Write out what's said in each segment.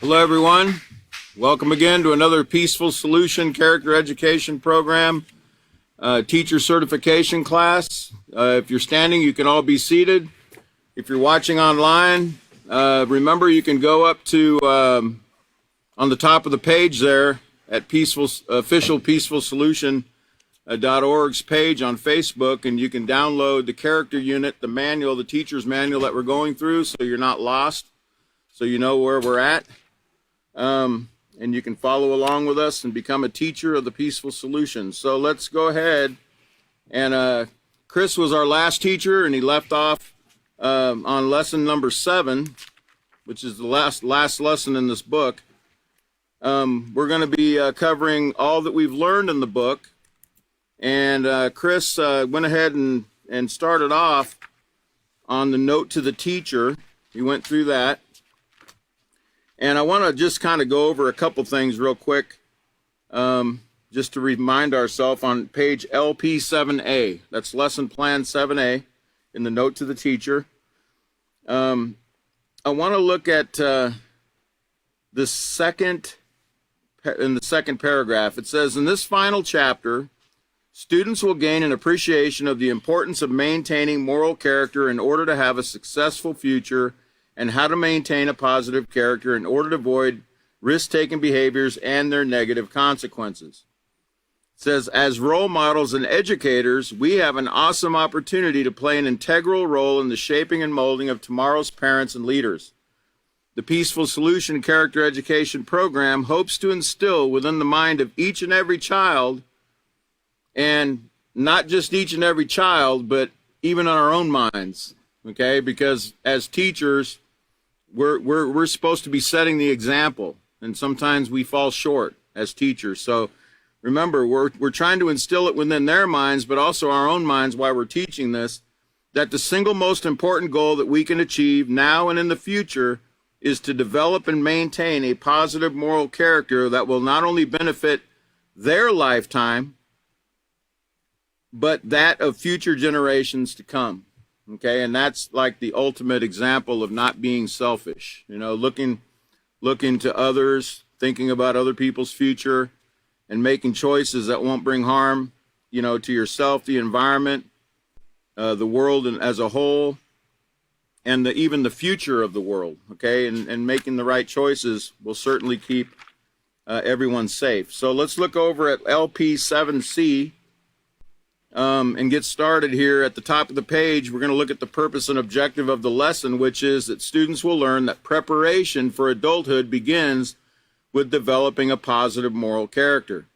Hello, everyone. Welcome again to another Peaceful Solution Character Education Program teacher certification class. If you're standing, you can all be seated. If you're watching online, remember you can go up to on the top of the page there at official Peaceful Solution.org's page on Facebook, and you can download the character unit, the manual, the teacher's manual that we're going through, so you're not lost, so you know where we're at. And you can follow along with us and become a teacher of the Peaceful Solution. So let's go ahead. And Chris was our last teacher, and he left off on lesson number 7, which is the last lesson in this book. We're going to be covering all that we've learned in the book. And Chris went ahead and started off on the note to the teacher. He went through that. And I want to just kind of go over a couple things real quick, just to remind ourselves on page LP7A. That's Lesson Plan 7A in the note to the teacher. I want to look at in the second paragraph. It says, in this final chapter, students will gain an appreciation of the importance of maintaining moral character in order to have a successful future, and how to maintain a positive character in order to avoid risk-taking behaviors and their negative consequences. It says, as role models and educators, we have an awesome opportunity to play an integral role in the shaping and molding of tomorrow's parents and leaders. The Peaceful Solution Character Education Program hopes to instill within the mind of each and every child, and not just each and every child, but even in our own minds, okay? Because as teachers, we're supposed to be setting the example, and sometimes we fall short as teachers. So remember, we're trying to instill it within their minds, but also our own minds while we're teaching this, that the single most important goal that we can achieve now and in the future is to develop and maintain a positive moral character that will not only benefit their lifetime, but that of future generations to come. Okay, and that's like the ultimate example of not being selfish, you know, looking to others, thinking about other people's future, and making choices that won't bring harm, you know, to yourself, the environment, the world as a whole, and even the future of the world, okay, and making the right choices will certainly keep everyone safe. So let's look over at LP7C. And get started here. At the top of the page, we're going to look at the purpose and objective of the lesson, which is that students will learn that preparation for adulthood begins with developing a positive moral character.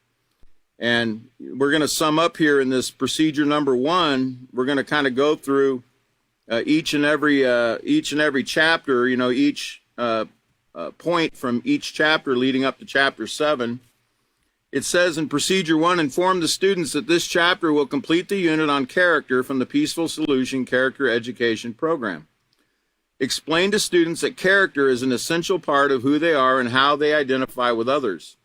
And we're going to sum up here in this procedure number 1. We're going to kind of go through each and every chapter, you know, each point from each chapter leading up to chapter 7. It says in Procedure 1, inform the students that this chapter will complete the unit on character from the Peaceful Solution Character Education Program. Explain to students that character is an essential part of who they are and how they identify with others.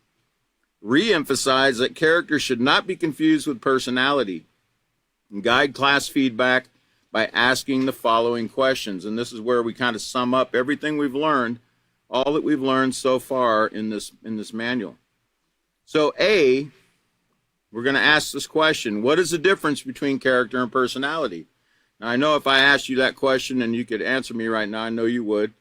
Re-emphasize that character should not be confused with personality. And guide class feedback by asking the following questions. And this is where we kind of sum up everything we've learned, all that we've learned so far in this manual. So A, we're going to ask this question: what is the difference between character and personality? Now, I know if I asked you that question and you could answer me right now, I know you would.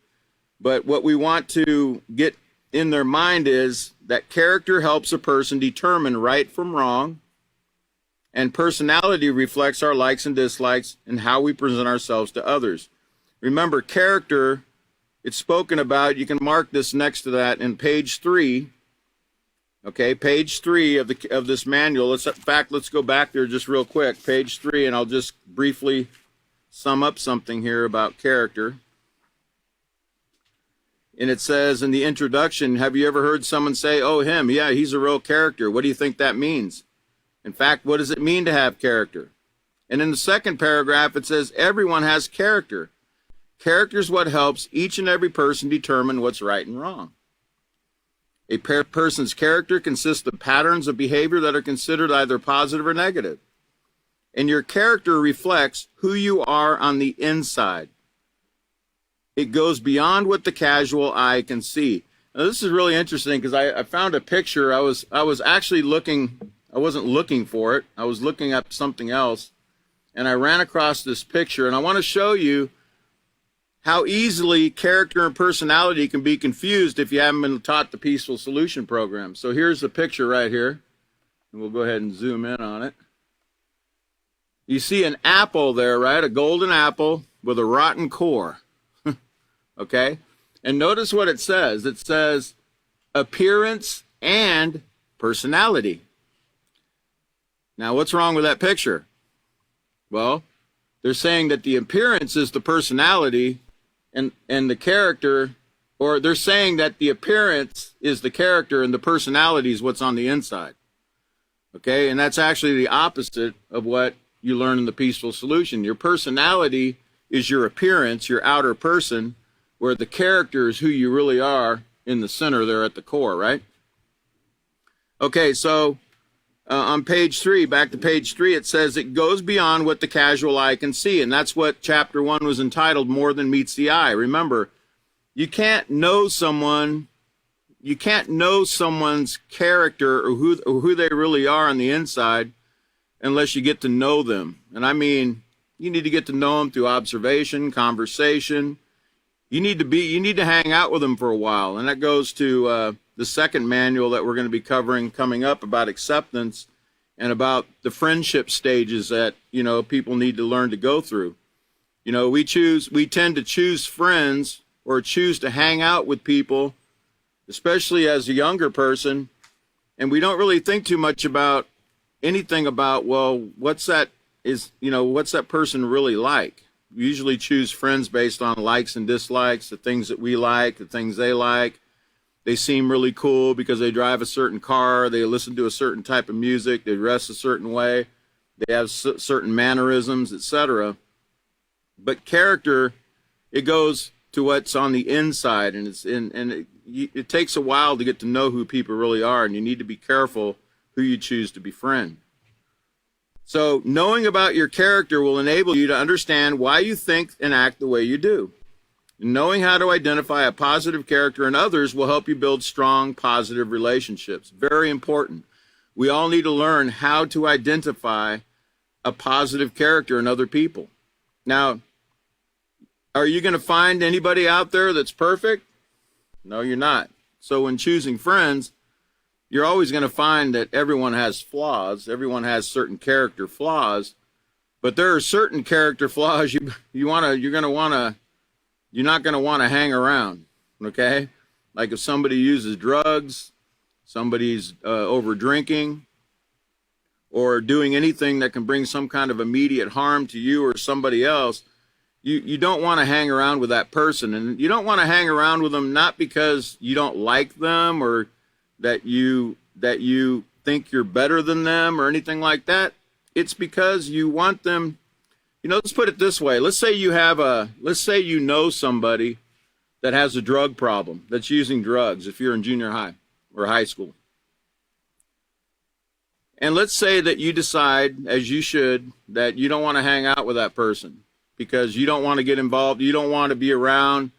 But what we want to get in their mind is that character helps a person determine right from wrong, and personality reflects our likes and dislikes and how we present ourselves to others. Remember, character, it's spoken about. You can mark this next to that in page 3. Okay, page 3 of this manual. In fact, let's go back there just real quick. Page 3, and I'll just briefly sum up something here about character. And it says in the introduction, have you ever heard someone say, oh, him, yeah, he's a real character. What do you think that means? In fact, what does it mean to have character? And in the second paragraph, it says everyone has character. Character is what helps each and every person determine what's right and wrong. A person's character consists of patterns of behavior that are considered either positive or negative. And your character reflects who you are on the inside. It goes beyond what the casual eye can see. Now, this is really interesting because I found a picture. I was actually looking. I wasn't looking for it. I was looking up something else, and I ran across this picture. And I want to show you how easily character and personality can be confused if you haven't been taught the Peaceful Solution program. So here's the picture right here, and we'll go ahead and zoom in on it. You see an apple there, right? A golden apple with a rotten core. Okay? And notice what it says. It says appearance and personality. Now, what's wrong with that picture? Well, they're saying that the appearance is the personality and the character, or they're saying that the appearance is the character and the personality is what's on the inside. Okay? And that's actually the opposite of what you learn in the Peaceful Solution. Your personality is your appearance, your outer person, where the character is who you really are in the center there at the core, right? Okay, so on page 3, back to page 3, it says it goes beyond what the casual eye can see, and that's what chapter 1 was entitled, More Than Meets the Eye. Remember, you can't know someone's character or who they really are on the inside unless you get to know them. And I mean, you need to get to know them through observation, conversation. You need to hang out with them for a while. And that goes to the second manual that we're going to be covering coming up about acceptance and about the friendship stages that, people need to learn to go through. We tend to choose friends or choose to hang out with people, especially as a younger person, and we don't really think too much about anything about, well, what's that person really like? We usually choose friends based on likes and dislikes, the things that we like, the things they like. They seem really cool because they drive a certain car, they listen to a certain type of music, they dress a certain way, they have certain mannerisms, etc. But character, it goes to what's on the inside, and it takes a while to get to know who people really are, and you need to be careful who you choose to befriend. So knowing about your character will enable you to understand why you think and act the way you do. Knowing how to identify a positive character in others will help you build strong, positive relationships. Very important. We all need to learn how to identify a positive character in other people. Now, are you going to find anybody out there that's perfect? No, you're not. So when choosing friends, you're always going to find that everyone has flaws. Everyone has certain character flaws, but there are certain character flaws you're not going to want to hang around. Okay, like if somebody uses drugs, somebody's over drinking, or doing anything that can bring some kind of immediate harm to you or somebody else. You don't want to hang around with that person, and you don't want to hang around with them not because you don't like them or that you think you're better than them or anything like that. It's because you want them. Let's put it this way. Let's say you know somebody that has a drug problem, that's using drugs if you're in junior high or high school. And let's say that you decide, as you should, that you don't want to hang out with that person because you don't want to get involved. You don't want to be around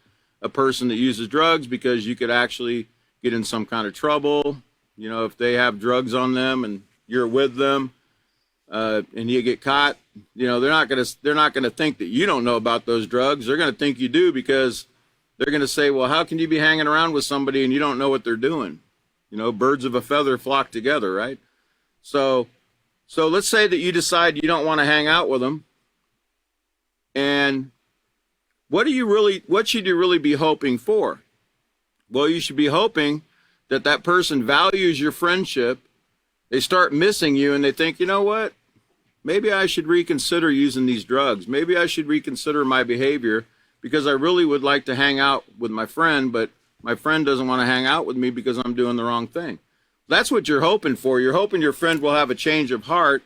a person that uses drugs because you could actually get in some kind of trouble. If they have drugs on them and you're with them and you get caught, they're not going to think that you don't know about those drugs. They're going to think you do because they're going to say, well, how can you be hanging around with somebody and you don't know what they're doing? Birds of a feather flock together, right? So let's say that you decide you don't want to hang out with them. And what should you really be hoping for? Well, you should be hoping that person values your friendship. They start missing you and they think, you know what? Maybe I should reconsider using these drugs. Maybe I should reconsider my behavior because I really would like to hang out with my friend, but my friend doesn't want to hang out with me because I'm doing the wrong thing. That's what you're hoping for. You're hoping your friend will have a change of heart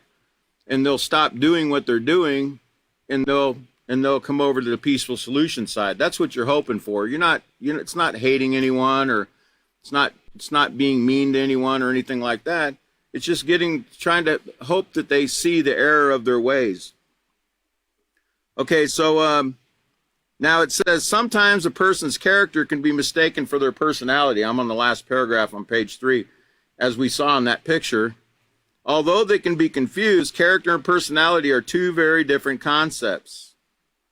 and they'll stop doing what they're doing and they'll come over to the Peaceful Solution side. That's what you're hoping for. It's not hating anyone or it's not being mean to anyone or anything like that. It's just trying to hope that they see the error of their ways. Okay, so Now it says sometimes a person's character can be mistaken for their personality. I'm on the last paragraph on page 3, as we saw in that picture. Although they can be confused, character and personality are two very different concepts.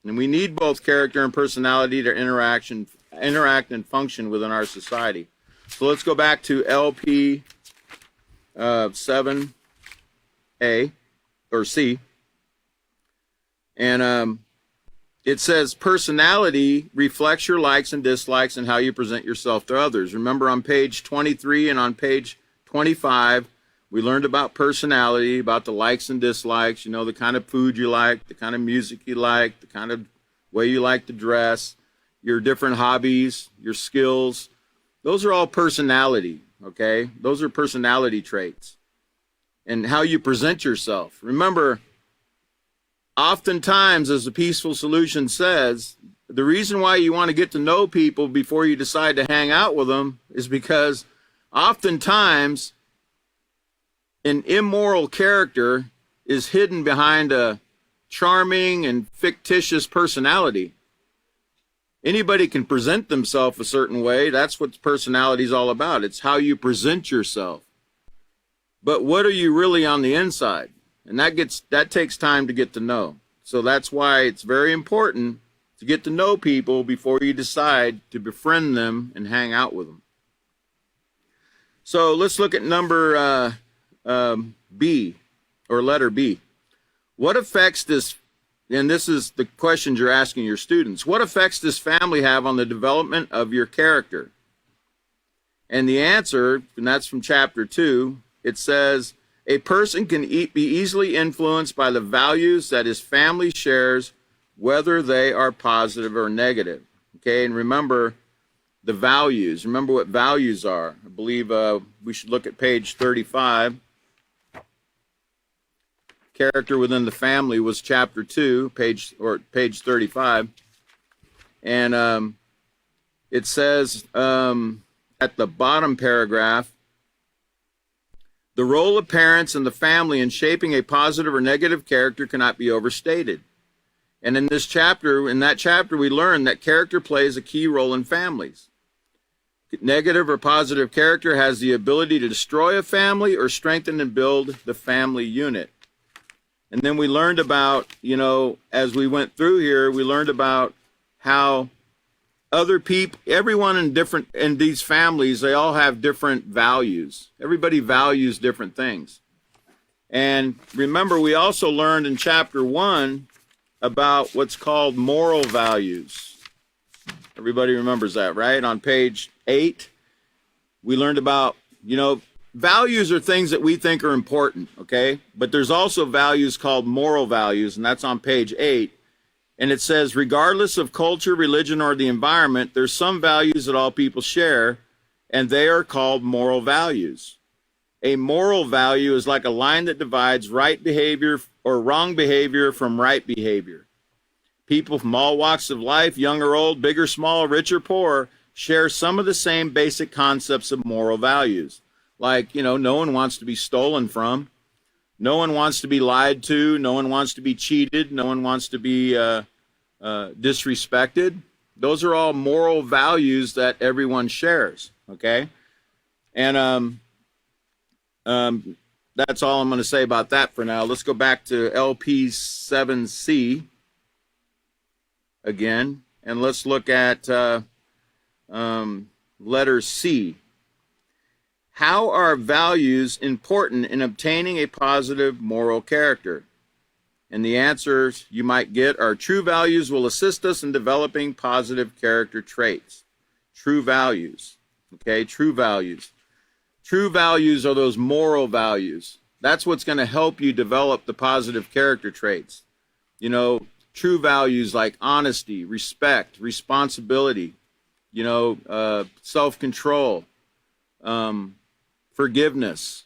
And we need both character and personality to interact and function within our society. So let's go back to LP 7A or C. And it says personality reflects your likes and dislikes and how you present yourself to others. Remember on page 23 and on page 25, we learned about personality, about the likes and dislikes, you know, the kind of food you like, the kind of music you like, the kind of way you like to dress, your different hobbies, your skills. Those are all personality, okay? Those are personality traits. And how you present yourself. Remember, oftentimes, as the Peaceful Solution says, the reason why you want to get to know people before you decide to hang out with them is because oftentimes an immoral character is hidden behind a charming and fictitious personality. Anybody can present themselves a certain way. That's what personality is all about. It's how you present yourself. But what are you really on the inside? And that takes time to get to know. So that's why it's very important to get to know people before you decide to befriend them and hang out with them. So let's look at number B, or letter B. What effects does, and this is the questions you're asking your students, what effects does family have on the development of your character? And the answer, and that's from chapter 2, it says, a person can be easily influenced by the values that his family shares, whether they are positive or negative. Okay, and remember the values. Remember what values are. I believe we should look at page 35. Character within the family was chapter 2, page 35. And it says at the bottom paragraph, the role of parents and the family in shaping a positive or negative character cannot be overstated. And in that chapter, we learn that character plays a key role in families. Negative or positive character has the ability to destroy a family or strengthen and build the family unit. And then we learned about, you know, as we went through here, we learned about how other people, everyone in these families, they all have different values. Everybody values different things. And remember, we also learned in chapter 1 about what's called moral values. Everybody remembers that, right? On page 8, we learned about, you know, values are things that we think are important, okay? But there's also values called moral values, and that's on page 8. And it says, regardless of culture, religion, or the environment, there's some values that all people share, and they are called moral values. A moral value is like a line that divides right behavior or wrong behavior from right behavior. People from all walks of life, young or old, big or small, rich or poor, share some of the same basic concepts of moral values. Like, you know, no one wants to be stolen from. No one wants to be lied to. No one wants to be cheated. No one wants to be disrespected. Those are all moral values that everyone shares, okay? And that's all I'm going to say about that for now. Let's go back to LP 7C again, and let's look at letter C. How are values important in obtaining a positive moral character? And the answers you might get are true values will assist us in developing positive character traits. True values, okay, true values. True values are those moral values. That's what's going to help you develop the positive character traits. You know, true values like honesty, respect, responsibility, you know, self-control, forgiveness,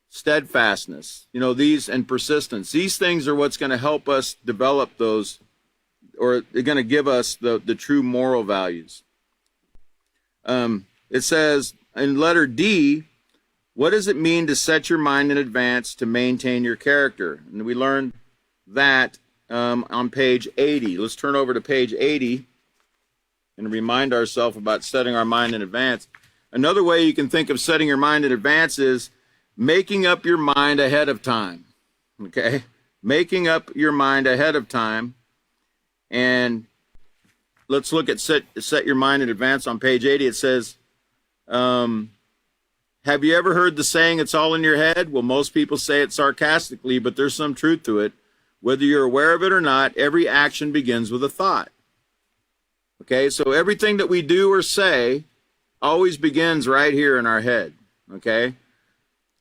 steadfastness, you know, these, and persistence. These things are what's going to help us develop those, or they're going to give us the true moral values. It says in letter D, what does it mean to set your mind in advance to maintain your character? And we learned that on page 80. Let's turn over to page 80 and remind ourselves about setting our mind in advance. Another way you can think of setting your mind in advance is making up your mind ahead of time. Okay? Making up your mind ahead of time. And let's look at set your mind in advance on page 80. It says, have you ever heard the saying, it's all in your head? Well, most people say it sarcastically, but there's some truth to it. Whether you're aware of it or not, every action begins with a thought. Okay, so everything that we do or say always begins right here in our head. Okay,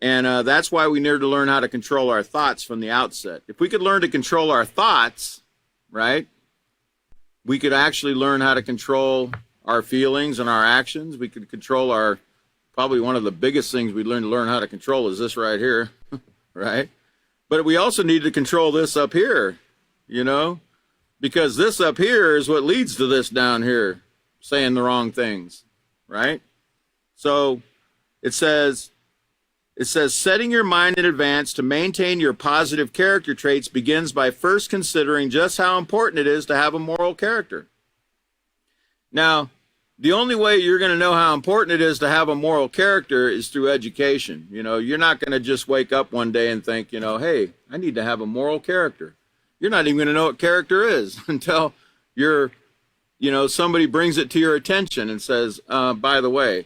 and that's why we need to learn how to control our thoughts from the outset. If we could learn to control our thoughts, right, we could actually learn how to control our feelings and our actions. We could control our, probably one of the biggest things we learn how to control is this right here, right? But we also need to control this up here, you know, because this up here is what leads to this down here, saying the wrong things, right? So it says, setting your mind in advance to maintain your positive character traits begins by first considering just how important it is to have a moral character. Now, the only way you're going to know how important it is to have a moral character is through education. You know, you're not going to just wake up one day and think, you know, hey, I need to have a moral character. You're not even going to know what character is until you're, you know, somebody brings it to your attention and says, by the way,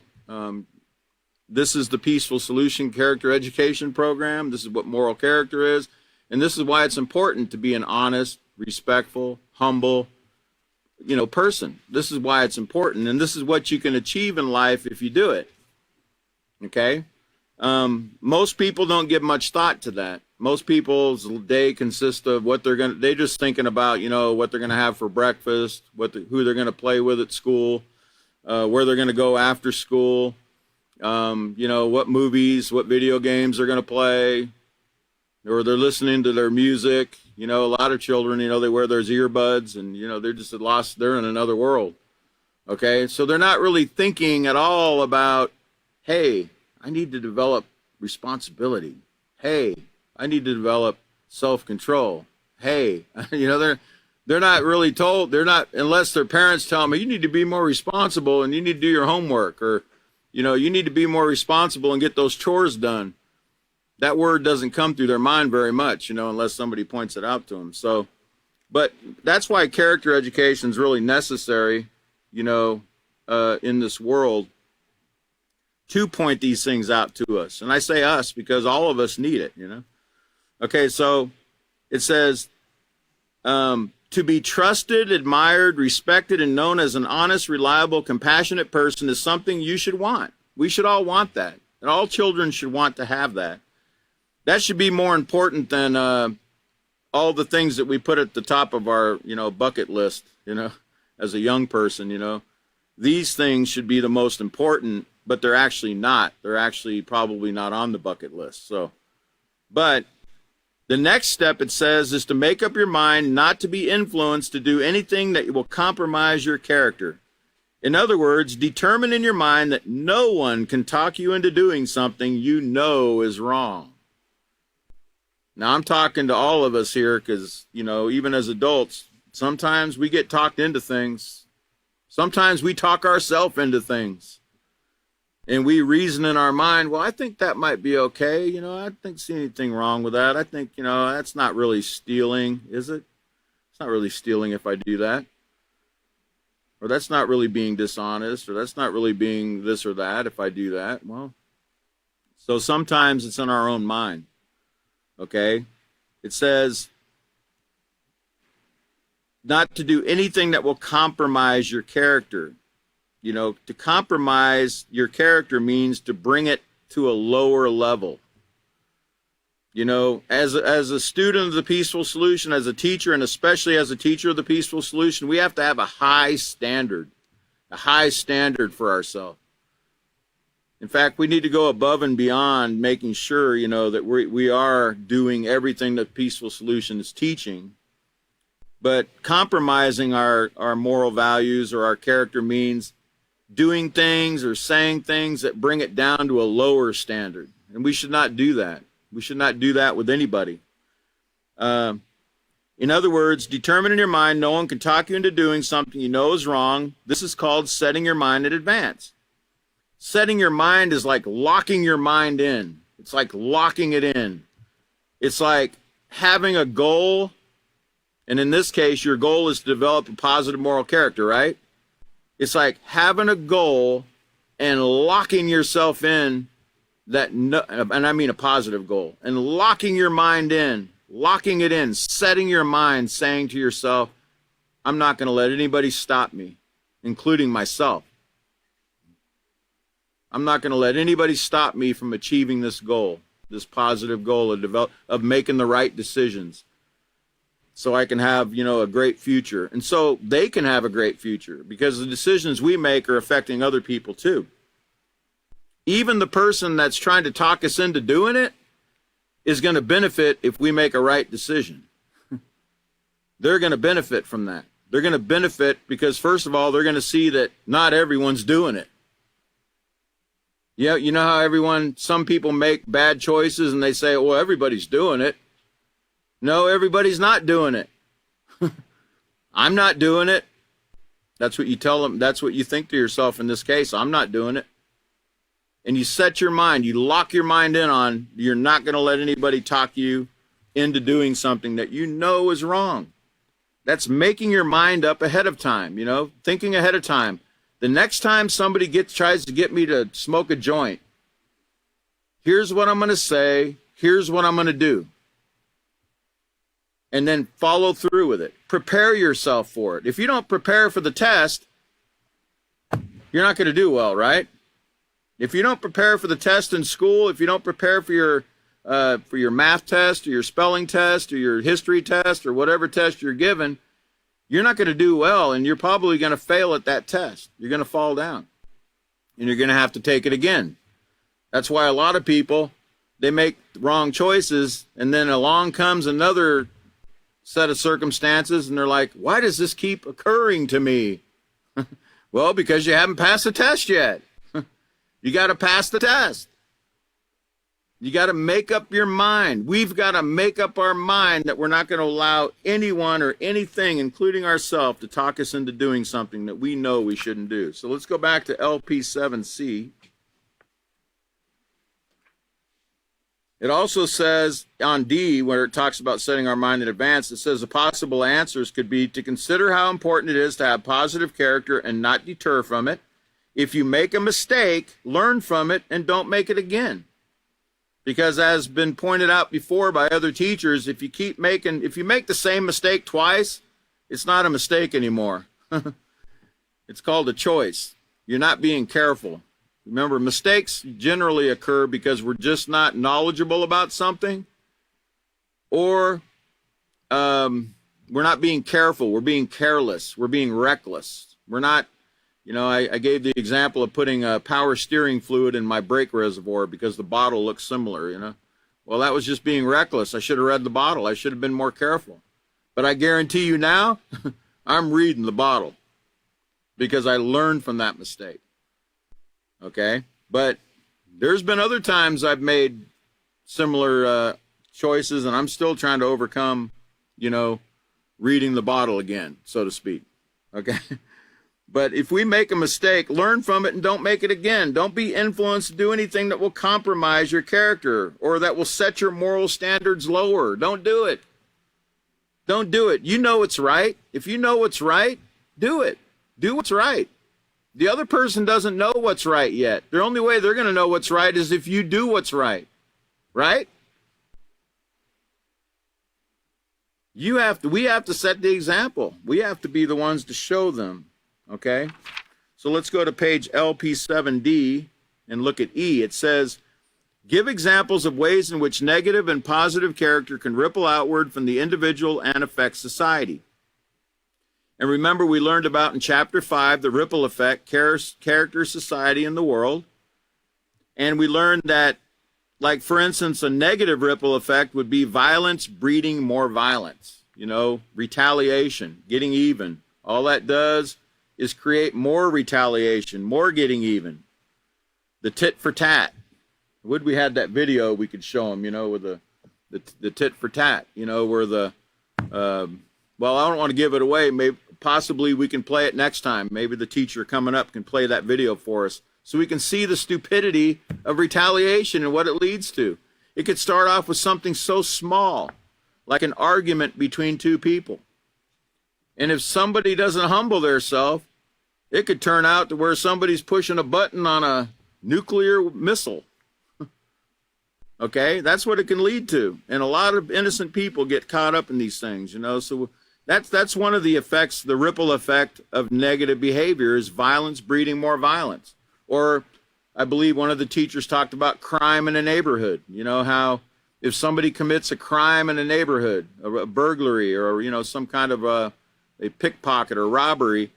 this is the Peaceful Solution Character Education Program. This is what moral character is. And this is why it's important to be an honest, respectful, humble, you know, person. This is why it's important. And this is what you can achieve in life if you do it. Okay? Most people don't give much thought to that. Most people's day consists of what they're just thinking about, you know, what they're going to have for breakfast, who they're going to play with at school, where they're going to go after school, you know, what movies, what video games they're going to play, or they're listening to their music. You know, a lot of children, you know, they wear those earbuds and, you know, they're just lost. They're in another world. Okay. So they're not really thinking at all about, hey, I need to develop responsibility. Hey, I need to develop self-control. Hey, you know, they're not really told. They're not, unless their parents tell them, you need to be more responsible and you need to do your homework, or, you know, you need to be more responsible and get those chores done. That word doesn't come through their mind very much, you know, unless somebody points it out to them. So, but that's why character education is really necessary, you know, in this world, to point these things out to us. And I say us because all of us need it, you know. Okay, so it says, to be trusted, admired, respected, and known as an honest, reliable, compassionate person is something you should want. We should all want that. And all children should want to have that. That should be more important than all the things that we put at the top of our, you know, bucket list, you know, as a young person, you know. These things should be the most important, but they're actually not. They're actually probably not on the bucket list. So, but the next step, it says, is to make up your mind not to be influenced to do anything that will compromise your character. In other words, determine in your mind that no one can talk you into doing something you know is wrong. Now, I'm talking to all of us here because, you know, even as adults, sometimes we get talked into things. Sometimes we talk ourselves into things. And we reason in our mind, well, I think that might be okay. You know, I don't see anything wrong with that. I think, you know, that's not really stealing, is it? It's not really stealing if I do that. Or that's not really being dishonest, or that's not really being this or that if I do that. Well, so sometimes it's in our own mind. Okay? It says not to do anything that will compromise your character. You know, to compromise your character means to bring it to a lower level. You know, as a student of the Peaceful Solution, as a teacher, and especially as a teacher of the Peaceful Solution, we have to have a high standard for ourselves. In fact, we need to go above and beyond making sure, you know, that we are doing everything that Peaceful Solution is teaching. But compromising our moral values or our character means doing things or saying things that bring it down to a lower standard. And we should not do that. We should not do that with anybody. In other words, determine in your mind no one can talk you into doing something you know is wrong. This is called setting your mind in advance. Setting your mind is like locking your mind in. It's like locking it in. It's like having a goal, and in this case, your goal is to develop a positive moral character, right? It's like having a goal and locking yourself in that, no, and I mean a positive goal, and locking your mind in, locking it in, setting your mind, saying to yourself, I'm not going to let anybody stop me, including myself. I'm not going to let anybody stop me from achieving this goal, this positive goal of making the right decisions, so I can have, a great future. And so they can have a great future, because the decisions we make are affecting other people too. Even the person that's trying to talk us into doing it is going to benefit if we make a right decision. They're going to benefit from that. They're going to benefit because, first of all, they're going to see that not everyone's doing it. Yeah, you know how some people make bad choices and they say, well, everybody's doing it. No, everybody's not doing it. I'm not doing it. That's what you tell them. That's what you think to yourself in this case. I'm not doing it. And you set your mind, you lock your mind in on, you're not going to let anybody talk you into doing something that you know is wrong. That's making your mind up ahead of time, thinking ahead of time. The next time somebody tries to get me to smoke a joint, here's what I'm going to say, here's what I'm going to do. And then follow through with it. Prepare yourself for it. If you don't prepare for the test, you're not going to do well, right? If you don't prepare for the test in school, if you don't prepare for your math test or your spelling test or your history test or whatever test you're given, you're not going to do well, and you're probably going to fail at that test. You're going to fall down, and you're going to have to take it again. That's why a lot of people, they make wrong choices, and then along comes another set of circumstances, and they're like, why does this keep occurring to me? Well, because you haven't passed the test yet. You got to pass the test. You got to make up your mind. We've got to make up our mind that we're not going to allow anyone or anything, including ourselves, to talk us into doing something that we know we shouldn't do. So let's go back to LP7C. It also says on D, where it talks about setting our mind in advance, it says the possible answers could be to consider how important it is to have positive character and not deter from it. If you make a mistake, learn from it and don't make it again. Because as been pointed out before by other teachers, if you make the same mistake twice, it's not a mistake anymore. It's called a choice. You're not being careful. Remember, mistakes generally occur because we're just not knowledgeable about something, or we're not being careful. We're being careless. We're being reckless. We're not, I gave the example of putting power steering fluid in my brake reservoir because the bottle looks similar, Well, that was just being reckless. I should have read the bottle. I should have been more careful. But I guarantee you now, I'm reading the bottle because I learned from that mistake. Okay? But there's been other times I've made similar choices, and I'm still trying to overcome, reading the bottle again, so to speak. Okay? But if we make a mistake, learn from it and don't make it again. Don't be influenced to do anything that will compromise your character or that will set your moral standards lower. Don't do it. Don't do it. You know it's right. If you know what's right, do it. Do what's right. The other person doesn't know what's right yet. The only way they're going to know what's right is if you do what's right. Right? We have to set the example. We have to be the ones to show them. Okay? So let's go to page LP7D and look at E. It says, give examples of ways in which negative and positive character can ripple outward from the individual and affect society. And remember, we learned about in Chapter 5 the ripple effect, character, society, and the world. And we learned that, like, for instance, a negative ripple effect would be violence breeding more violence. Retaliation, getting even. All that does is create more retaliation, more getting even. The tit for tat. We had that video we could show them, with the tit for tat, where the Well, I don't want to give it away. Maybe possibly we can play it next time. Maybe the teacher coming up can play that video for us so we can see the stupidity of retaliation and what it leads to. It could start off with something so small, like an argument between two people. And if somebody doesn't humble themselves, it could turn out to where somebody's pushing a button on a nuclear missile. Okay, that's what it can lead to. And a lot of innocent people get caught up in these things, you know. So that's one of the effects, the ripple effect of negative behavior is violence breeding more violence. Or I believe one of the teachers talked about crime in a neighborhood. You know, how if somebody commits a crime in a neighborhood, a burglary or, you know, some kind of a pickpocket or robbery,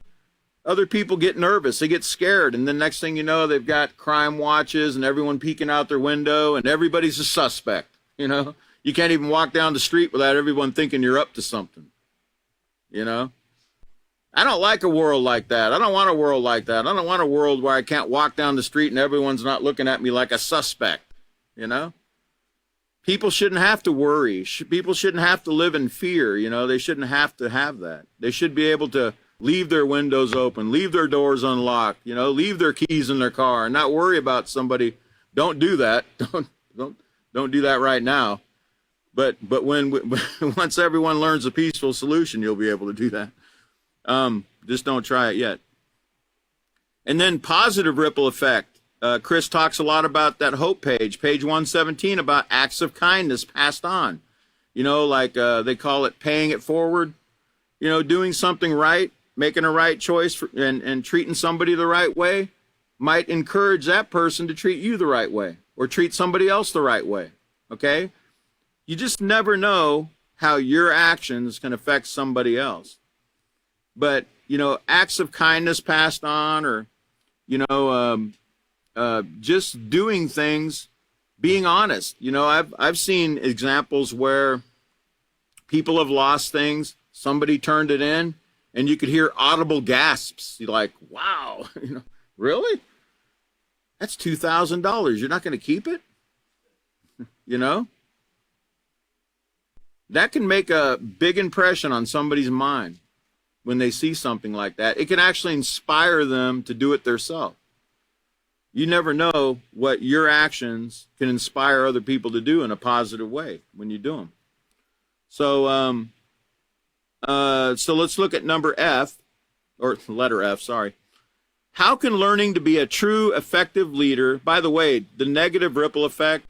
other people get nervous, they get scared, and then next thing you know, they've got crime watches and everyone peeking out their window and everybody's a suspect, you know. You can't even walk down the street without everyone thinking you're up to something, you know. I don't like a world like that. I don't want a world like that. I don't want a world where I can't walk down the street and everyone's not looking at me like a suspect, you know. People shouldn't have to worry. People shouldn't have to live in fear, you know. They shouldn't have to have that. They should be able to leave their windows open, leave their doors unlocked, you know, leave their keys in their car and not worry about somebody. Don't do that. Don't do that right now. But when once everyone learns a peaceful solution, you'll be able to do that. Just don't try it yet. And then positive ripple effect. Chris talks a lot about that hope page 117, about acts of kindness passed on. You know, like they call it paying it forward. You know, doing something right, making a right choice and treating somebody the right way might encourage that person to treat you the right way or treat somebody else the right way, okay? You just never know how your actions can affect somebody else. But, you know, acts of kindness passed on or, you know, just doing things, being honest. You know, I've seen examples where people have lost things, somebody turned it in, and you could hear audible gasps. You're like, wow, you know, really? That's $2,000. You're not going to keep it? You know? That can make a big impression on somebody's mind when they see something like that. It can actually inspire them to do it themselves. You never know what your actions can inspire other people to do in a positive way when you do them. So, so let's look at number F, or letter F, sorry. How can learning to be a true, effective leader, by the way, the negative ripple effect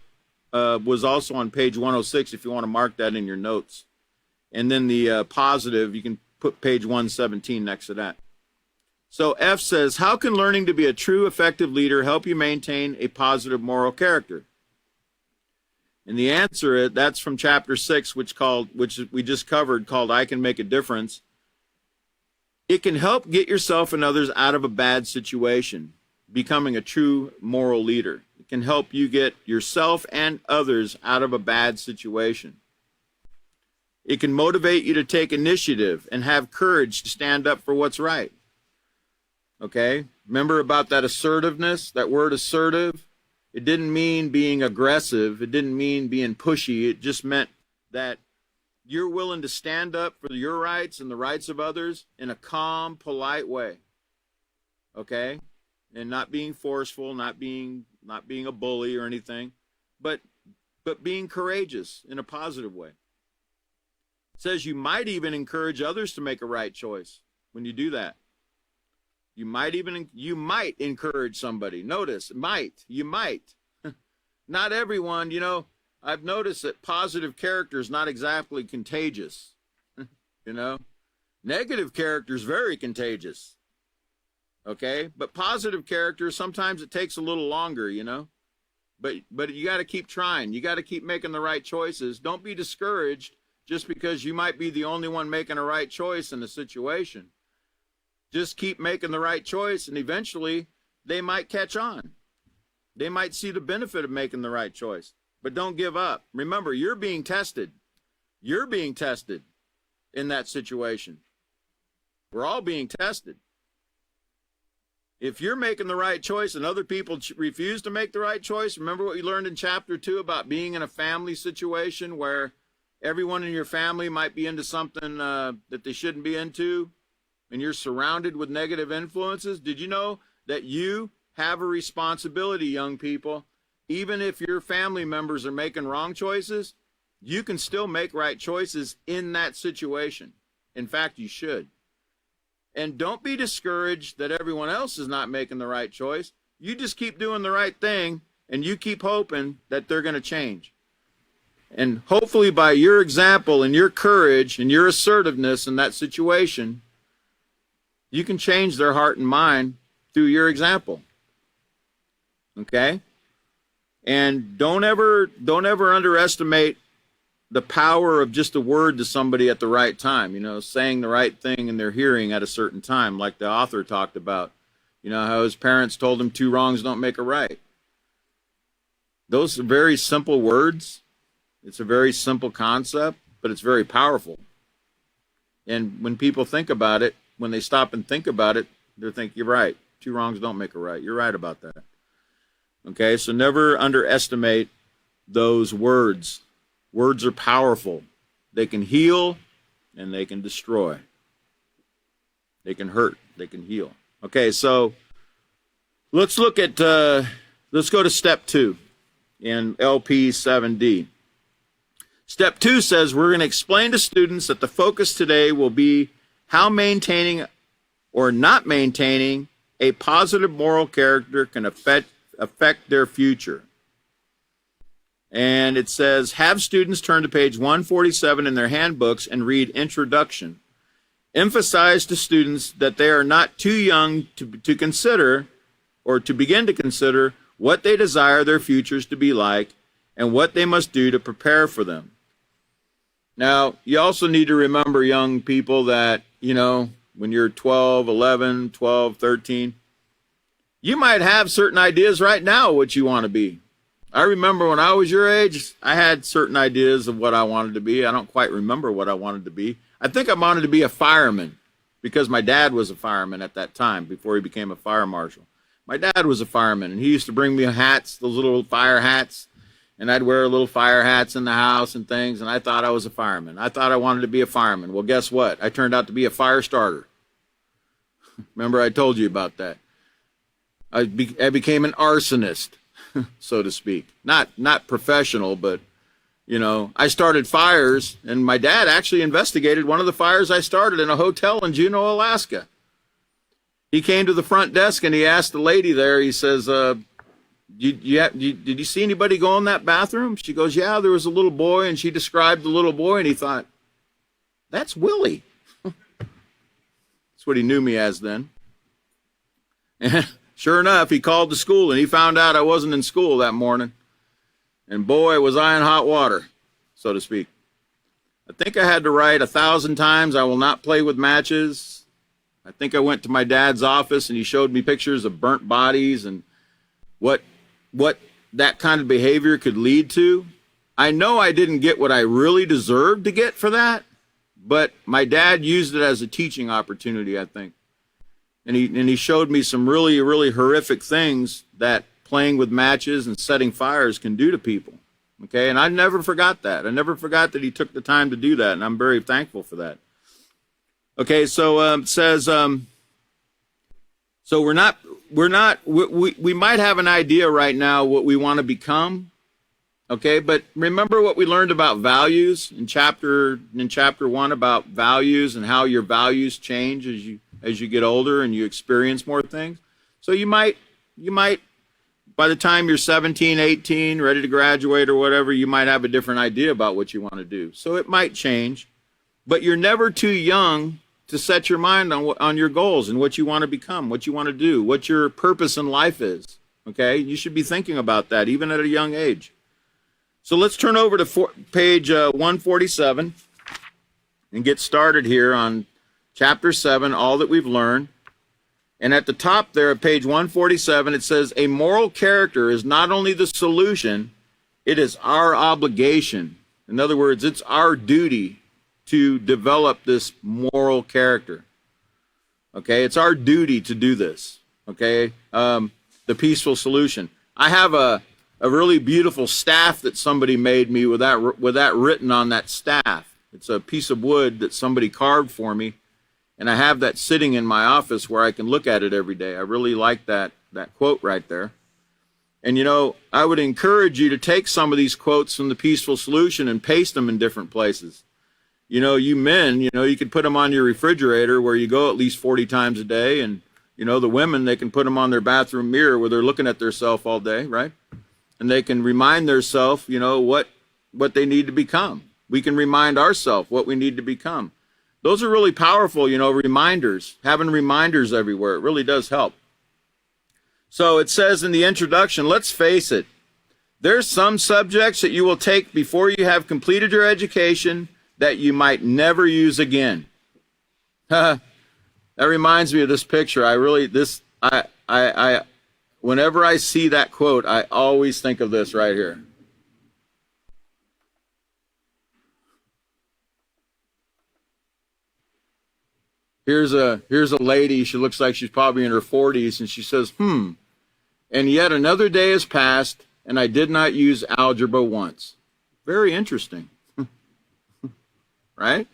was also on page 106 if you want to mark that in your notes. And then the positive, you can put page 117 next to that. So F says, how can learning to be a true, effective leader help you maintain a positive moral character? And the answer is, that's from chapter 6, which we just covered, called I Can Make a Difference. It can help get yourself and others out of a bad situation, becoming a true moral leader. It can help you get yourself and others out of a bad situation. It can motivate you to take initiative and have courage to stand up for what's right. Okay? Remember about that assertiveness, that word assertive? It didn't mean being aggressive. It didn't mean being pushy. It just meant that you're willing to stand up for your rights and the rights of others in a calm, polite way. Okay? And not being forceful, not being a bully or anything, but being courageous in a positive way. It says you might even encourage others to make a right choice when you do that. You might encourage somebody. Notice, you might. Not everyone, you know, I've noticed that positive character is not exactly contagious. You know, negative character is very contagious. Okay, but positive character, sometimes it takes a little longer, you know, but you got to keep trying. You got to keep making the right choices. Don't be discouraged just because you might be the only one making a right choice in the situation. Just keep making the right choice, and eventually they might catch on. They might see the benefit of making the right choice, but don't give up. Remember, you're being tested. You're being tested in that situation. We're all being tested. If you're making the right choice and other people refuse to make the right choice, remember what we learned in chapter 2 about being in a family situation where Everyone in your family might be into something that they shouldn't be into, and you're surrounded with negative influences. Did you know that you have a responsibility, young people? Even if your family members are making wrong choices, you can still make right choices in that situation. In fact, you should. And don't be discouraged that everyone else is not making the right choice. You just keep doing the right thing, and you keep hoping that they're going to change. And hopefully by your example and your courage and your assertiveness in that situation, you can change their heart and mind through your example. Okay? And don't ever underestimate the power of just a word to somebody at the right time, saying the right thing in their hearing at a certain time, like the author talked about, how his parents told him 2 wrongs don't make a right. Those are very simple words. It's a very simple concept, but it's very powerful. And when people think about it, when they stop and think about it, they think, you're right. 2 wrongs don't make a right. You're right about that. Okay, so never underestimate those words. Words are powerful. They can heal and they can destroy. They can hurt. They can heal. Okay, so let's look at, let's go to step 2 in LP 7D. Step 2 says we're going to explain to students that the focus today will be how maintaining or not maintaining a positive moral character can affect their future. And it says, have students turn to page 147 in their handbooks and read Introduction. Emphasize to students that they are not too young to consider or to begin to consider what they desire their futures to be like and what they must do to prepare for them. Now, you also need to remember, young people, that, when you're 12, 11, 12, 13, you might have certain ideas right now what you want to be. I remember when I was your age, I had certain ideas of what I wanted to be. I don't quite remember what I wanted to be. I think I wanted to be a fireman because my dad was a fireman at that time before he became a fire marshal. My dad was a fireman, and he used to bring me hats, those little fire hats, and I'd wear little fire hats in the house and things, and I thought I was a fireman. I thought I wanted to be a fireman. Well, guess what? I turned out to be a fire starter. Remember I told you about that. I became an arsonist, so to speak. Not professional, but, I started fires, and my dad actually investigated one of the fires I started in a hotel in Juneau, Alaska. He came to the front desk, and he asked the lady there, he says, did you see anybody go in that bathroom? She goes, yeah, there was a little boy, and she described the little boy, and he thought, that's Willie. That's what he knew me as then. And sure enough, he called the school, and he found out I wasn't in school that morning. And boy, was I in hot water, so to speak. I think I had to write 1,000 times, I will not play with matches. I think I went to my dad's office, and he showed me pictures of burnt bodies and what that kind of behavior could lead to. I know I didn't get what I really deserved to get for that, but my dad used it as a teaching opportunity, I think. And he showed me some really, really horrific things that playing with matches and setting fires can do to people. Okay, and I never forgot that. I never forgot that he took the time to do that, and I'm very thankful for that. Okay, so it says, so we might have an idea right now what we want to become. Okay, but remember what we learned about values in chapter 1 about values and how your values change as you get older and you experience more things. So you might, by the time you're 17, 18, ready to graduate or whatever, you might have a different idea about what you want to do. So it might change, but you're never too young to set your mind on your goals and what you want to become, what you want to do, what your purpose in life is. Okay, you should be thinking about that even at a young age. So let's turn over to page 147 and get started here on Chapter 7, all that we've learned. And at the top there at page 147, it says, a moral character is not only the solution, it is our obligation. In other words, it's our duty to develop this moral character. Okay, it's our duty to do this. Okay, the peaceful solution. I have a a really beautiful staff that somebody made me with that written on that staff. It's a piece of wood that somebody carved for me, and I have that sitting in my office where I can look at it every day. I really like that quote right there. And you know, I would encourage you to take some of these quotes from the Peaceful Solution and paste them in different places. You know, you men, you know, you could put them on your refrigerator where you go at least 40 times a day. And, you know, the women, they can put them on their bathroom mirror where they're looking at themselves all day, right? And they can remind themselves, you know, what they need to become. We can remind ourselves what we need to become. Those are really powerful, you know, reminders. Having reminders everywhere, it really does help. So it says in the introduction, let's face it, there's some subjects that you will take before you have completed your education that you might never use again. That reminds me of this picture. Whenever I see that quote, I always think of this right here. Here's a lady, she looks like she's probably in her 40s, and she says, and yet another day has passed, and I did not use algebra once. Very interesting. Right?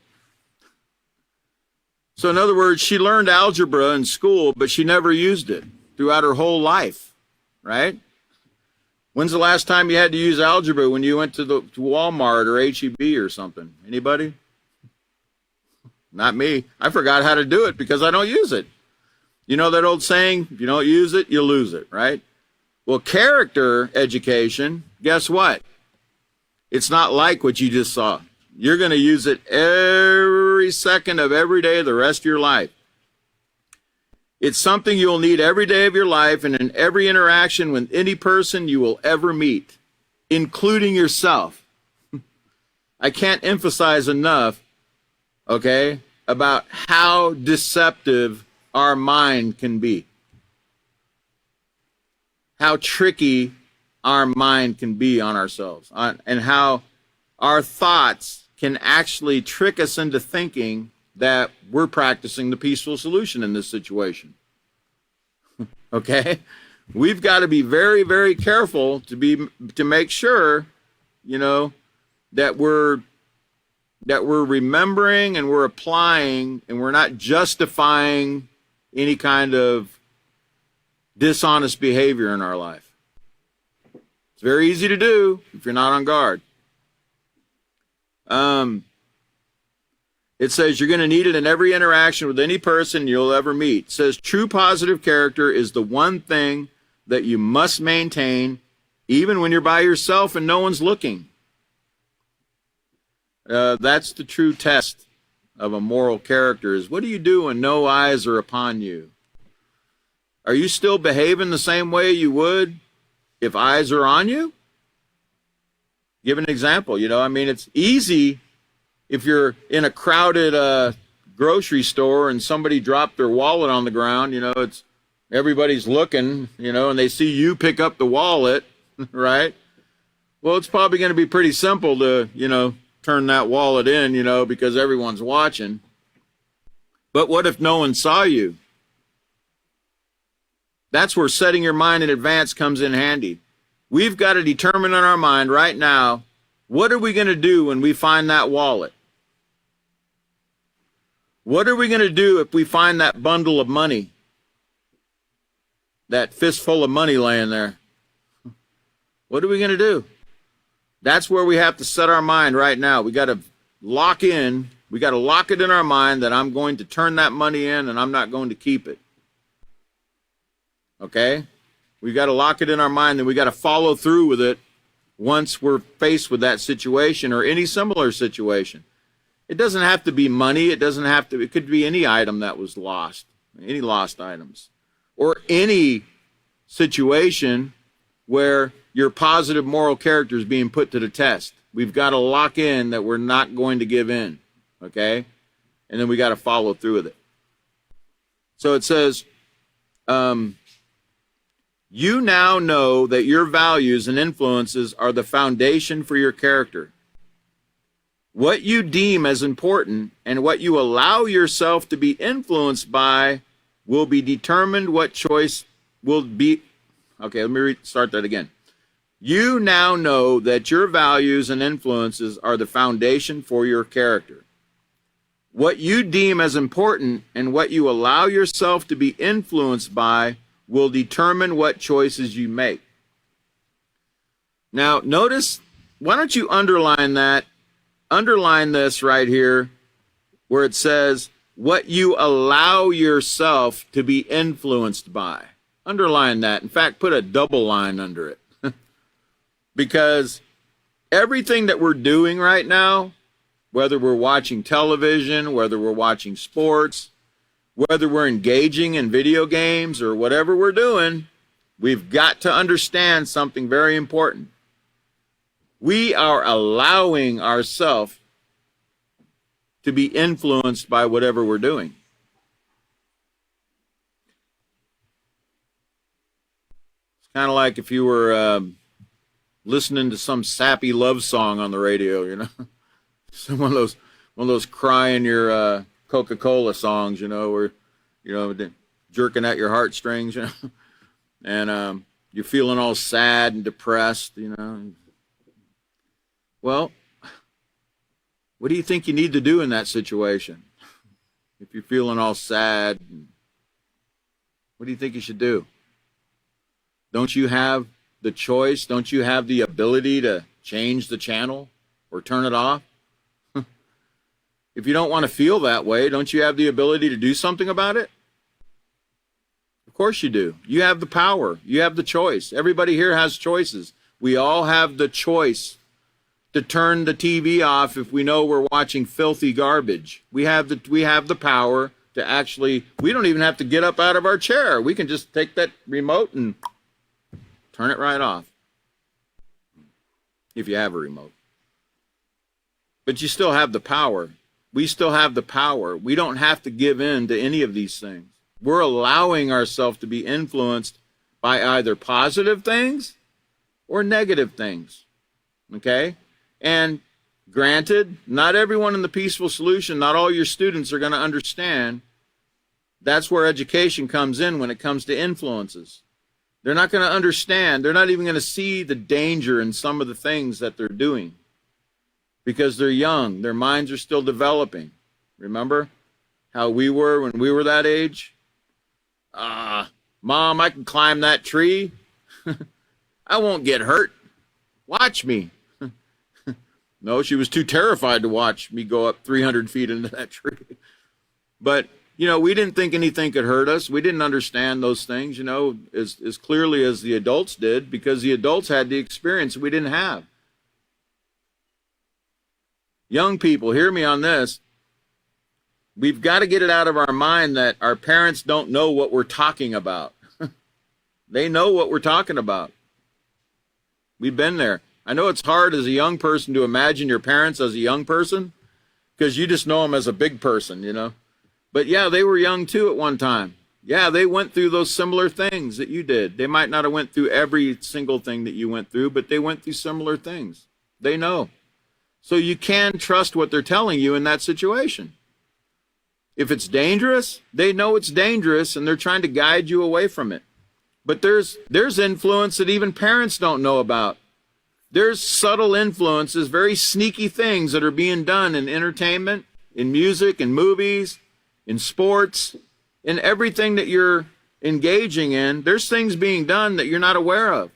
So in other words, she learned algebra in school, but she never used it throughout her whole life. Right? When's the last time you had to use algebra? When you went to Walmart or H-E-B or something? Anybody? Not me. I forgot how to do it because I don't use it. You know that old saying, if you don't use it, you lose it, right? Well, character education, guess what? It's not like what you just saw. You're going to use it every second of every day the rest of your life. It's something you'll need every day of your life and in every interaction with any person you will ever meet, including yourself. I can't emphasize enough, okay, about how deceptive our mind can be. How tricky our mind can be on ourselves, and how our thoughts can actually trick us into thinking that we're practicing the peaceful solution in this situation. Okay? We've got to be very, very careful to make sure, you know, that we're remembering and we're applying and we're not justifying any kind of dishonest behavior in our life. It's very easy to do if you're not on guard. It says you're going to need it in every interaction with any person you'll ever meet. It says true positive character is the one thing that you must maintain even when you're by yourself and no one's looking. That's the true test of a moral character, is what do you do when no eyes are upon you? Are you still behaving the same way you would if eyes are on you? Give an example. You know, I mean, it's easy if you're in a crowded grocery store and somebody dropped their wallet on the ground, you know, it's everybody's looking, you know, and they see you pick up the wallet, right? Well, it's probably going to be pretty simple to, you know, turn that wallet in, you know, because everyone's watching. But what if no one saw you? That's where setting your mind in advance comes in handy. We've got to determine in our mind right now, what are we going to do when we find that wallet? What are we going to do if we find that bundle of money? That fistful of money laying there? What are we going to do? That's where we have to set our mind right now. We got to lock in. We got to lock it in our mind that I'm going to turn that money in and I'm not going to keep it. Okay? We got to lock it in our mind, and we got to follow through with it once we're faced with that situation or any similar situation. It doesn't have to be money. It could be any item that was lost, any lost items, or any situation where your positive moral character is being put to the test. We've got to lock in that we're not going to give in, okay? And then we got to follow through with it. So it says, you now know that your values and influences are the foundation for your character. What you deem as important and what you allow yourself to be influenced by will be determined what choice will be. Okay, let me start that again. You now know that your values and influences are the foundation for your character. What you deem as important and what you allow yourself to be influenced by will determine what choices you make. Now, notice, why don't you underline that? Underline this right here where it says, what you allow yourself to be influenced by. Underline that. In fact, put a double line under it. Because everything that we're doing right now, whether we're watching television, whether we're watching sports, whether we're engaging in video games or whatever we're doing, we've got to understand something very important. We are allowing ourselves to be influenced by whatever we're doing. It's kind of like if you were listening to some sappy love song on the radio, you know, one of those cry in your Coca-Cola songs, you know, where, you know, jerking at your heartstrings, you know, and you're feeling all sad and depressed, you know. Well, what do you think you need to do in that situation? If you're feeling all sad, what do you think you should do? Don't you have the choice? Don't you have the ability to change the channel or turn it off? If you don't want to feel that way, don't you have the ability to do something about it? Of course you do. You have the power. You have the choice. Everybody here has choices. We all have the choice to turn the TV off if we know we're watching filthy garbage. We have the power to actually, we don't even have to get up out of our chair. We can just take that remote and turn it right off. If you have a remote. But you still have the power. We still have the power. We don't have to give in to any of these things. We're allowing ourselves to be influenced by either positive things or negative things. Okay? And granted, not everyone in the Peaceful Solution, not all your students are going to understand. That's where education comes in when it comes to influences. They're not going to understand. They're not even going to see the danger in some of the things that they're doing because they're young. Their minds are still developing. Remember how we were when we were that age? Mom, I can climb that tree. I won't get hurt. Watch me. No, she was too terrified to watch me go up 300 feet into that tree. But, you know, we didn't think anything could hurt us. We didn't understand those things, you know, as clearly as the adults did, because the adults had the experience we didn't have. Young people, hear me on this. We've got to get it out of our mind that our parents don't know what we're talking about. They know what we're talking about. We've been there. I know it's hard as a young person to imagine your parents as a young person because you just know them as a big person, you know. But yeah, they were young too at one time. Yeah, they went through those similar things that you did. They might not have went through every single thing that you went through, but they went through similar things. They know. So you can trust what they're telling you in that situation. If it's dangerous, they know it's dangerous and they're trying to guide you away from it. But there's influence that even parents don't know about. There's subtle influences, very sneaky things that are being done in entertainment, in music, in movies, in sports, in everything that you're engaging in. There's things being done that you're not aware of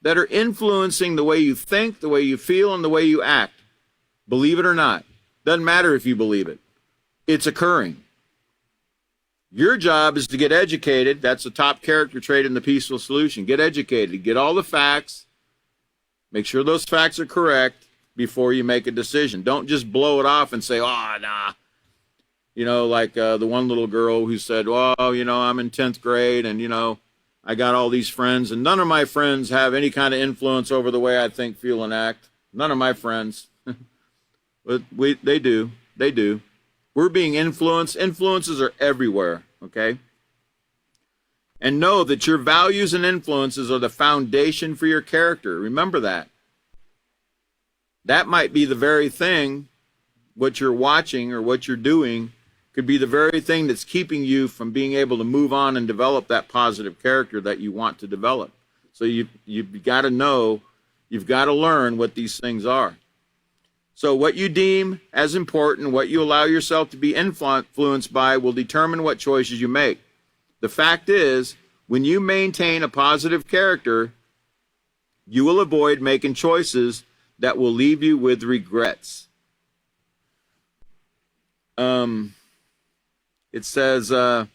that are influencing the way you think, the way you feel, and the way you act. Believe it or not. Doesn't matter if you believe it. It's occurring. Your job is to get educated. That's the top character trait in the Peaceful Solution. Get educated. Get all the facts. Make sure those facts are correct before you make a decision. Don't just blow it off and say, oh, nah. You know, like the one little girl who said, well, you know, I'm in 10th grade and, you know, I got all these friends and none of my friends have any kind of influence over the way I think, feel, and act. None of my friends. But they do. They do. We're being influenced. Influences are everywhere, okay? And know that your values and influences are the foundation for your character. Remember that. That might be the very thing, what you're watching or what you're doing could be the very thing that's keeping you from being able to move on and develop that positive character that you want to develop. So you've got to know You've got to learn what these things are. So what you deem as important, what you allow yourself to be influenced by, will determine what choices you make. The fact is, when you maintain a positive character, you will avoid making choices that will leave you with regrets. It says, a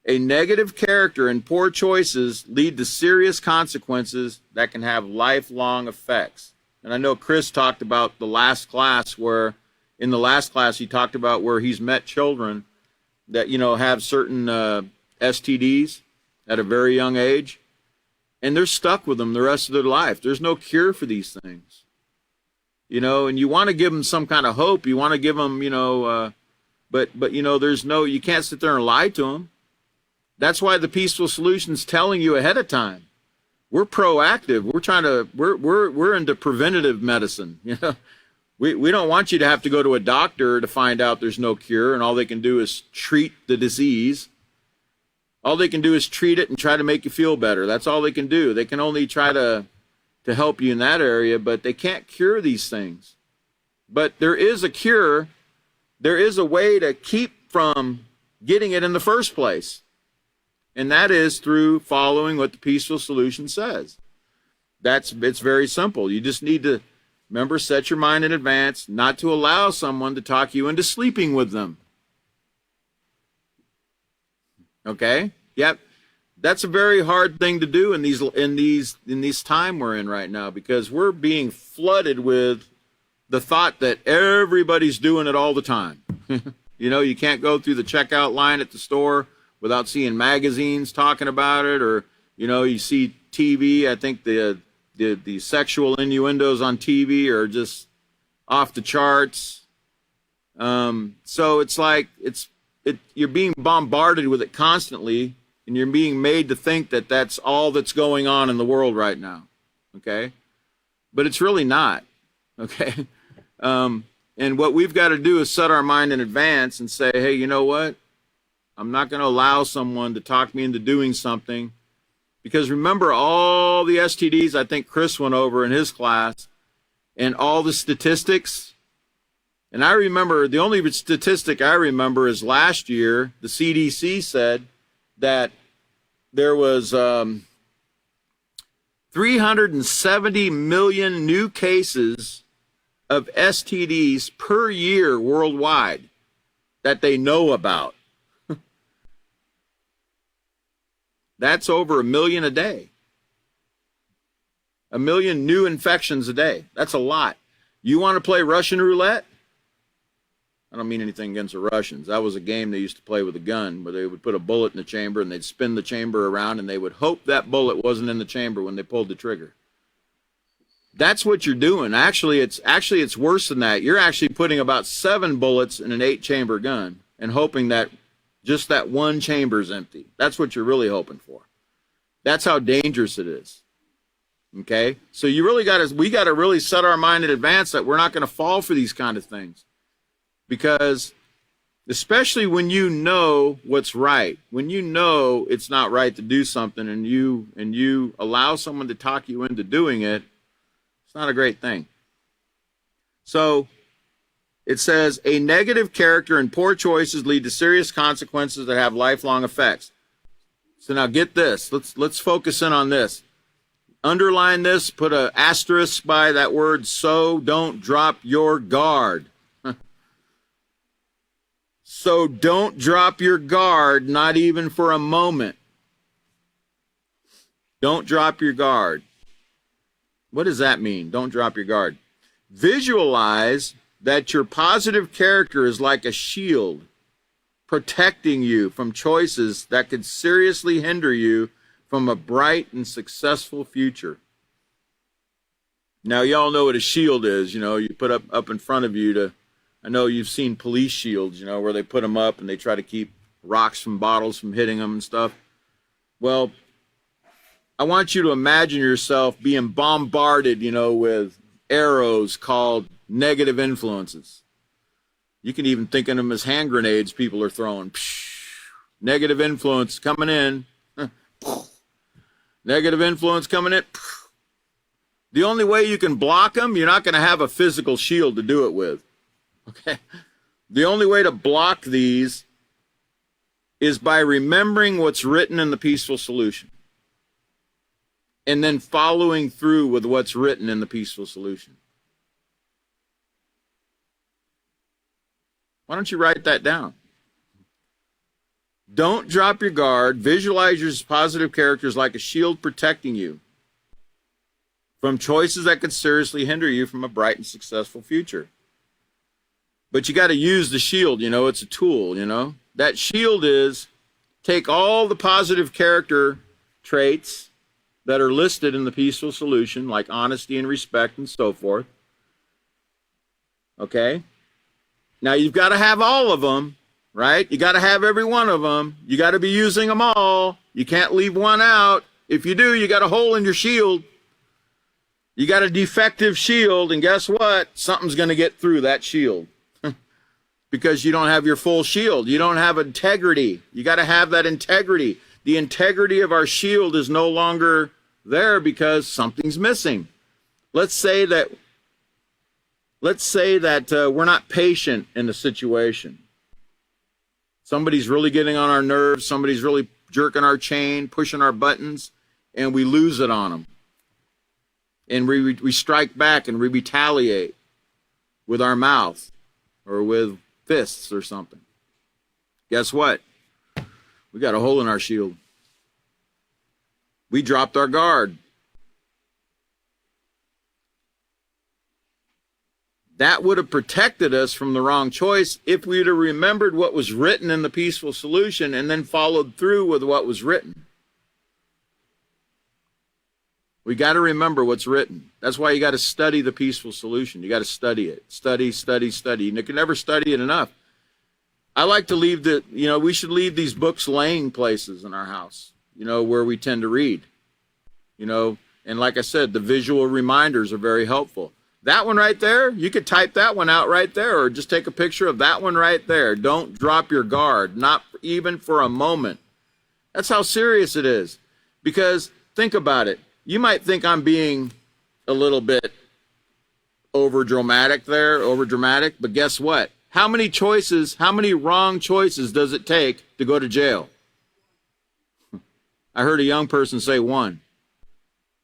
negative character and poor choices lead to serious consequences that can have lifelong effects. And I know Chris talked about the last class where, in the last class, he talked about where he's met children that, have certain STDs at a very young age, and they're stuck with them the rest of their life. There's no cure for these things, and you want to give them some kind of hope. You want to give them, but there's no, you can't sit there and lie to them. That's why the Peaceful Solution's telling you ahead of time. We're proactive. We're trying to, we're into preventative medicine. We don't want you to have to go to a doctor to find out there's no cure and all they can do is treat the disease. All they can do is treat it and try to make you feel better. That's all they can do. They can only try to help you in that area, but they can't cure these things. But there is a cure. There is a way to keep from getting it in the first place. And that is through following what the Peaceful Solution says. It's very simple. You just need to, remember, set your mind in advance not to allow someone to talk you into sleeping with them. Okay? Yep. That's a very hard thing to do in these time we're in right now, because we're being flooded with the thought that everybody's doing it all the time. You can't go through the checkout line at the store without seeing magazines talking about it, or you see TV. I think the sexual innuendos on TV are just off the charts. So it's like you're being bombarded with it constantly, and you're being made to think that that's all that's going on in the world right now. Okay, but it's really not. Okay, and what we've got to do is set our mind in advance and say, hey, you know what? I'm not going to allow someone to talk me into doing something, because remember all the STDs I think Chris went over in his class and all the statistics. And I remember, the only statistic I remember is last year, the CDC said that there was 370 million new cases of STDs per year worldwide that they know about. That's over 1 million a day. 1 million new infections a day. That's a lot. You want to play Russian roulette? I don't mean anything against the Russians. That was a game they used to play with a gun, where they would put a bullet in the chamber and they'd spin the chamber around and they would hope that bullet wasn't in the chamber when they pulled the trigger. That's what you're doing. Actually, it's worse than that. You're actually putting about 7 bullets in an 8-chamber gun and hoping that just that one chamber is empty. That's what you're really hoping for. That's how dangerous it is. Okay? So we got to really set our mind in advance that we're not going to fall for these kind of things. Because especially when you know what's right, when you know it's not right to do something and you allow someone to talk you into doing it, it's not a great thing. So it says, a negative character and poor choices lead to serious consequences that have lifelong effects. So now get this. Let's focus in on this. Underline this, put an asterisk by that word, so don't drop your guard. So don't drop your guard, not even for a moment. Don't drop your guard. What does that mean? Don't drop your guard. Visualize that your positive character is like a shield, protecting you from choices that could seriously hinder you from a bright and successful future. Now, y'all know what a shield is, you put up in front of you to, I know you've seen police shields, where they put them up and they try to keep rocks from bottles from hitting them and stuff. Well, I want you to imagine yourself being bombarded, with arrows called negative influences. You can even think of them as hand grenades people are throwing. Negative influence coming in. Negative influence coming in. The only way you can block them, you're not going to have a physical shield to do it with. Okay? The only way to block these is by remembering what's written in the peaceful solution and then following through with what's written in the peaceful solution. Why don't you write that down? Don't drop your guard. Visualize your positive characters like a shield protecting you from choices that could seriously hinder you from a bright and successful future. But you got to use the shield, it's a tool, That shield is take all the positive character traits that are listed in the peaceful solution, like honesty and respect and so forth. Okay? Now you've got to have all of them, right? You got to have every one of them. You got to be using them all. You can't leave one out. If you do, you got a hole in your shield. You got a defective shield, and guess what? Something's going to get through that shield because you don't have your full shield. You don't have integrity. You got to have that integrity. The integrity of our shield is no longer there because something's missing. Let's say that we're not patient in a situation. Somebody's really getting on our nerves. Somebody's really jerking our chain, pushing our buttons, and we lose it on them. And we strike back and we retaliate with our mouth or with fists or something. Guess what? We got a hole in our shield. We dropped our guard. That would have protected us from the wrong choice if we'd have remembered what was written in the peaceful solution and then followed through with what was written. We got to remember what's written. That's why you got to study the peaceful solution. You got to study it. Study, study, study. And you can never study it enough. I like to leave we should leave these books laying places in our house, where we tend to read. And like I said, the visual reminders are very helpful. That one right there, you could type that one out right there or just take a picture of that one right there. Don't drop your guard, not even for a moment. That's how serious it is. Because think about it. You might think I'm being a little bit over dramatic, but guess what? How many wrong choices does it take to go to jail? I heard a young person say one.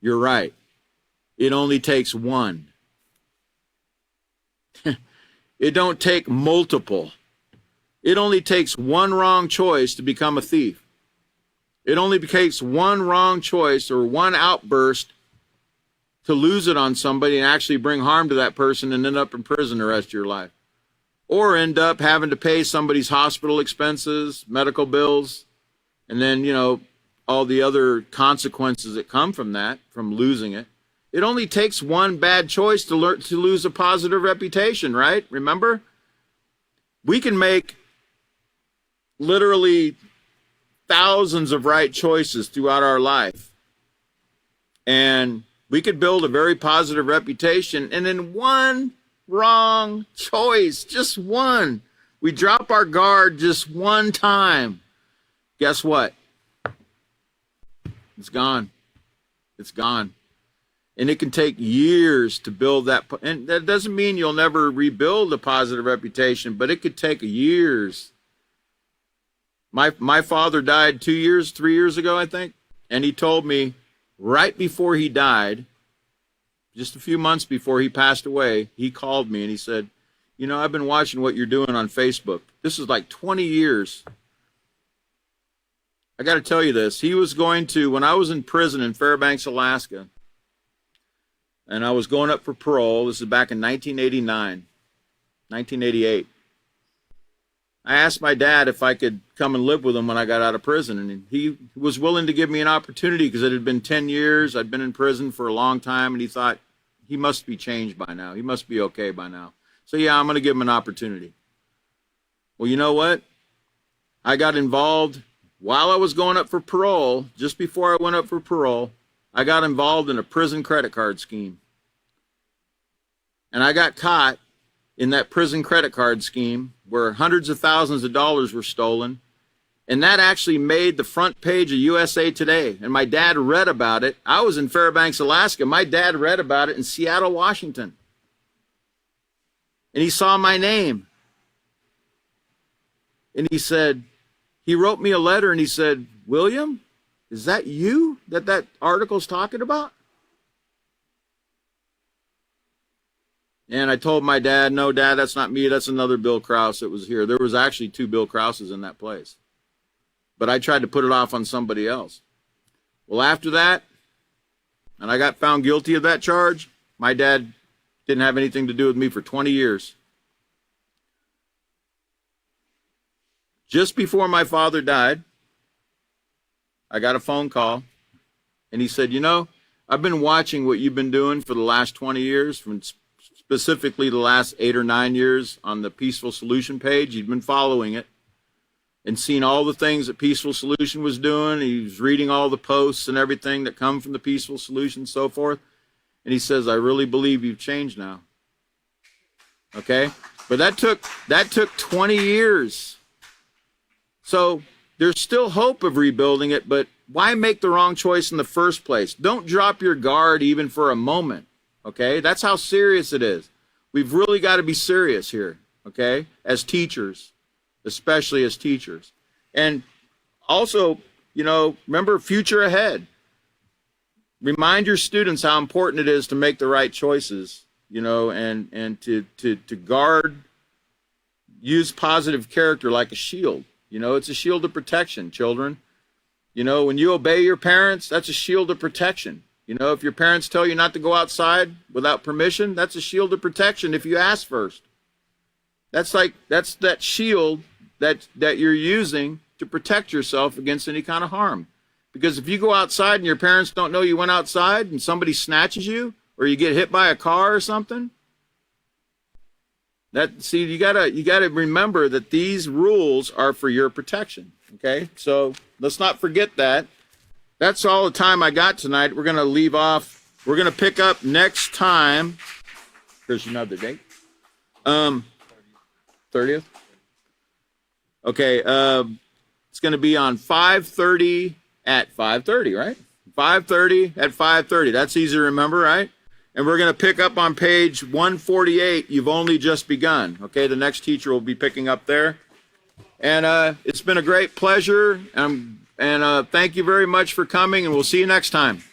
You're right. It only takes one. It don't take multiple. It only takes one wrong choice to become a thief. It only takes one wrong choice or one outburst to lose it on somebody and actually bring harm to that person and end up in prison the rest of your life. Or end up having to pay somebody's hospital expenses, medical bills, and then, all the other consequences that come from that, from losing it. It only takes one bad choice to lose a positive reputation, right? Remember? We can make literally thousands of right choices throughout our life. And we could build a very positive reputation. And in one wrong choice, just one, we drop our guard just one time. Guess what? It's gone. It's gone. And it can take years to build that. And that doesn't mean you'll never rebuild a positive reputation, but it could take years. My father died 3 years ago, I think. And he told me right before he died, just a few months before he passed away, he called me and he said, I've been watching what you're doing on Facebook. This is like 20 years. I got to tell you this. He was when I was in prison in Fairbanks, Alaska, and I was going up for parole. This is back in 1988. I asked my dad if I could come and live with him when I got out of prison, and he was willing to give me an opportunity because it had been 10 years. I'd been in prison for a long time, and he thought he must be changed by now. He must be okay by now. So, yeah, I'm going to give him an opportunity. Well, you know what? I got involved while I was going up for parole, just before I went up for parole. I got involved in a prison credit card scheme. And I got caught in that prison credit card scheme where hundreds of thousands of dollars were stolen. And that actually made the front page of USA Today. And my dad read about it. I was in Fairbanks, Alaska. My dad read about it in Seattle, Washington. And he saw my name. And he said, he wrote me a letter and he said, William, is that you that article's talking about? And I told my dad, no, Dad, that's not me. That's another Bill Krause that was here. There was actually 2 Bill Krauses in that place. But I tried to put it off on somebody else. Well, after that, and I got found guilty of that charge, my dad didn't have anything to do with me for 20 years. Just before my father died, I got a phone call, and he said, you know, I've been watching what you've been doing for the last 20 years, from specifically the last 8 or 9 years on the Peaceful Solution page. You've been following it and seen all the things that Peaceful Solution was doing. He was reading all the posts and everything that come from the Peaceful Solution and so forth. And he says, I really believe you've changed now. Okay? But that took 20 years. So there's still hope of rebuilding it, but why make the wrong choice in the first place? Don't drop your guard even for a moment. Okay? That's how serious it is. We've really got to be serious here, okay? As teachers, especially as teachers. And also, you know, remember, future ahead. Remind your students how important it is to make the right choices, you know, and to guard, use positive character like a shield. You know, it's a shield of protection, children. You know, when you obey your parents, that's a shield of protection. You know, if your parents tell you not to go outside without permission, that's a shield of protection if you ask first. That's that shield that you're using to protect yourself against any kind of harm. Because if you go outside and your parents don't know you went outside and somebody snatches you, or you get hit by a car or something, you gotta remember that these rules are for your protection. Okay, so let's not forget that. That's all the time I got tonight. We're gonna leave off. We're gonna pick up next time. Here's another date. 30th. Okay, it's gonna be on 5:30 at 5:30, right? 5:30 at 5:30. That's easy to remember, right? And we're going to pick up on page 148. You've only just begun. Okay, the next teacher will be picking up there. And it's been a great pleasure. And thank you very much for coming, and we'll see you next time.